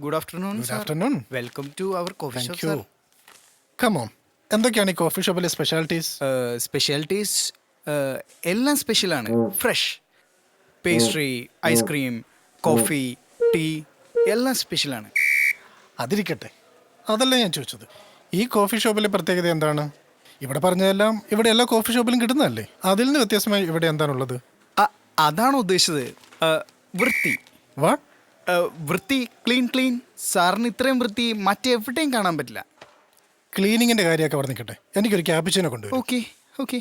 Good afternoon, Good sir. afternoon. Welcome to our coffee shop, Thank you. Come on. എന്തൊക്കെയാണ് ഈ coffee ഷോപ്പിലെ specialties? sir. Specialties എല്ലാം സ്പെഷ്യലാണ്. Fresh pastry, ice cream, coffee, tea എല്ലാം സ്പെഷ്യലാണ്. അതിരിക്കട്ടെ, അതല്ല ഞാൻ ചോദിച്ചത്. ഈ കോഫി ഷോപ്പിലെ പ്രത്യേകത എന്താണ്? ഇവിടെ പറഞ്ഞതെല്ലാം ഇവിടെ എല്ലാ കോഫി ഷോപ്പിലും കിട്ടുന്നതല്ലേ? അതിൽ നിന്ന് വ്യത്യസ്തമായി ഇവിടെ എന്താണുള്ളത്? അതാണ് ഉദ്ദേശിച്ചത്. വൃത്തി. വാട്ട്? വൃത്തി, ക്ലീൻ. സാറിന് ഇത്രയും വൃത്തി മറ്റെവിടെയും കാണാൻ പറ്റില്ല. ക്ലീനിങ്ങിന്റെ കാര്യമൊക്കെ അവിടെ നിൽക്കട്ടെ, എനിക്കൊരു ക്യാപിച്ചിനോ കൊണ്ടുവരും. ഓക്കെ.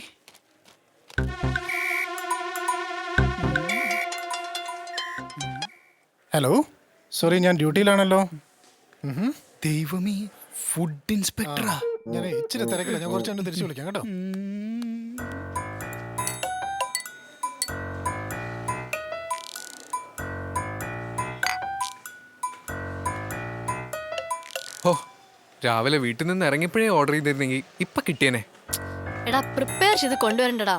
ഹലോ, സോറി, ഞാൻ ഡ്യൂട്ടിയിലാണല്ലോ. ദൈവമേ, ഫുഡ് ഇൻസ്പെക്ടറാ. ഞാൻ ഇച്ചിരി തിരക്കില്ല, ഞാൻ കുറച്ച് തിരിച്ചു വിളിക്കാം കേട്ടോ. ഓ, രാവിലെ വീട്ടിൽ നിന്ന് ഇറങ്ങിയപ്പോഴേ ഓർഡർ ചെയ്തിരുന്നെങ്കിൽ ഇപ്പൊ കിട്ടിയേനെ. എടാ പ്രിപ്പയർ ചെയ്ത് കൊണ്ടുവരണ്ടടാ.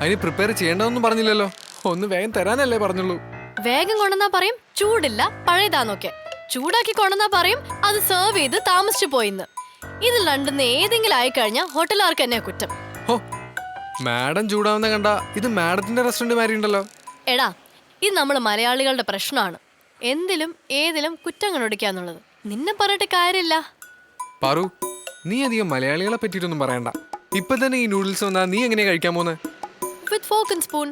അതിന് പ്രിപ്പയർ ചെയ്യേണ്ടതൊന്നും പറഞ്ഞില്ലല്ലോ, ഒന്ന് വേഗം തരാനല്ലേ പറഞ്ഞുള്ളൂ. വേഗം കൊണ്ടുവന്നാ പറയും ചൂടില്ല പഴയതാന്നൊക്കെ, ചൂടാക്കി കൊണ്ടുവന്നാ പറയും അത് സെർവ് ചെയ്ത് താമസിച്ചു പോയിന്ന്. ഇതിൽ രണ്ടുന്ന് ഏതെങ്കിലും ആയിക്കഴിഞ്ഞാൽ ഹോട്ടലുകാർക്ക് എന്നെ കുറ്റം. ഹോ, മാഡം ചൂടാവുന്ന കണ്ട ഇത് മാഡത്തിന്റെ റെസ്റ്റോറന്റ് മാതിരി ഉണ്ടല്ലോ. എടാ, ഇത് നമ്മൾ മലയാളികളുടെ പ്രശ്നമാണ്, എന്തിലും ഏതിലും കുറ്റം കണ്ടുപിടിക്കാന്നുള്ളത്. നിന്നെ പറഞ്ഞിട്ട് കാര്യമില്ല. പാറു, നീ അധികം മലയാളികളെ പറ്റിയിട്ടൊന്നും പറയണ്ട. ഇപ്പൊ തന്നെ ഈ നൂഡിൽസ് വന്നാ നീ എങ്ങനെയാ കഴിക്കാൻ പോന്നെ? വിത്ത് ഫോർക്ക് ആൻഡ് സ്പൂൺ.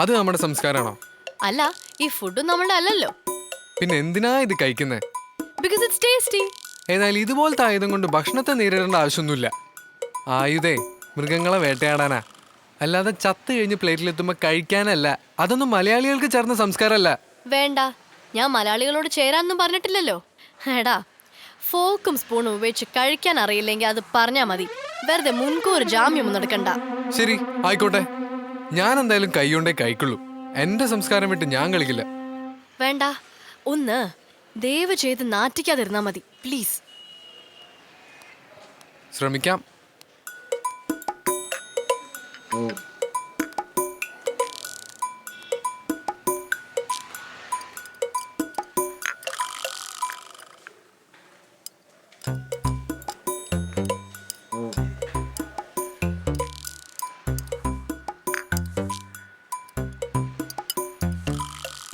അത് നമ്മുടെ സംസ്കാരമാണോ? അല്ല, ഈ ഫുഡും നമ്മളുടെ അല്ലല്ലോ. പിന്നെ എന്തിനാ ഇത് കഴിക്കുന്നേ? Because it's tasty. ഏതായാലും ഇതുപോലത്തെ ആയുധം കൊണ്ട് ഭക്ഷണത്തെ നേരിടേണ്ട ആവശ്യമൊന്നുമില്ല. ആയുധേ മൃഗങ്ങളെ വേട്ടയാടാനാ, അല്ലാതെ ചത്ത് കഴിഞ്ഞ് പ്ലേറ്റിലെത്തുമ്പോൾ കഴിക്കാനല്ല. അതൊന്നും മലയാളികൾക്ക് ചേർന്ന സംസ്കാരമല്ല. വേണ്ട, ഞാൻ മലയാളികളോട് ചേരാനൊന്നും പറഞ്ഞിട്ടില്ലല്ലോ. എടാ, ഫോക്കും സ്പൂണും ഉപയോഗിച്ച് കഴിക്കാൻ അറിയില്ലെങ്കിൽ അത് പറഞ്ഞാ മതി. വെറുതെ മുൻകൂർ ജാമ്യമൊന്നും എടുക്കണ്ട. ശരി, ആയിക്കോട്ടെ. ഞാൻ എന്തായാലും കൈകൊണ്ടേ കഴിക്കുള്ളൂ. എന്റെ സംസ്കാരം വിട്ട് ഞാൻ കളിക്കില്ല. വേണ്ട, ഒന്ന് ദയവ് ചെയ്ത് നാറ്റിക്കാതിരുന്നാ മതി പ്ലീസ്. ശ്രമിക്കാം.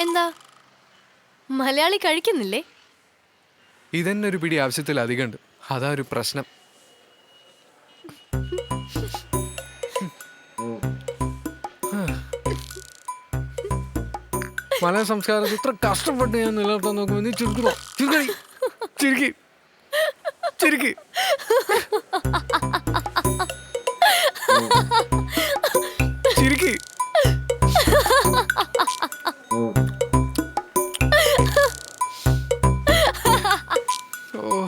എന്താ മലയാളി കഴിക്കുന്നില്ലേ? ഇതന്നെ ഒരു പിടി ആവശ്യത്തിൽ അധികമുണ്ട്, അതാ ഒരു പ്രശ്നം. മലയാള സംസ്കാരത്തിൽ ഇത്ര കഷ്ടപ്പെട്ട് ഞാൻ നിലനിർത്താൻ നോക്കുമ്പോൾ നീ ചുരുക്കണോ? ചിരിക്കി ചിരിക്കി. ഓ